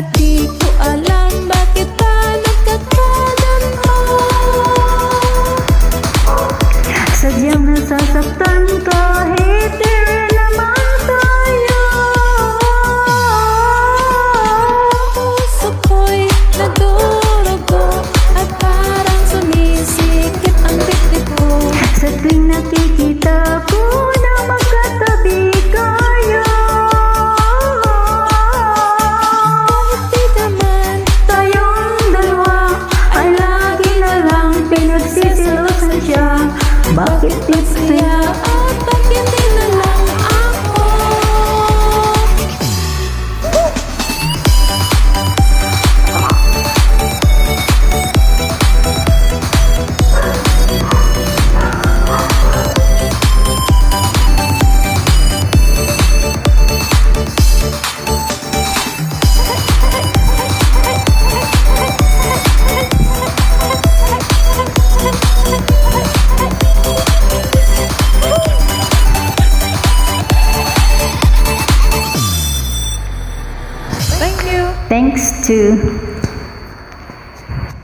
at di ko alam bakit pa nagkakaganto. Sadyang nasasaktan kahit di rin naman tayo. Puso ko'y nadurugo at parang sumisikip ang dibdib ko. Sa tuwing nakikita ko na magkatabi kayo, kahit di naman tayong dalawa ay lagi na lang pinagsisilosan siya. Bakit di masaya at bakit di na lang ako? Thank you. Thanks to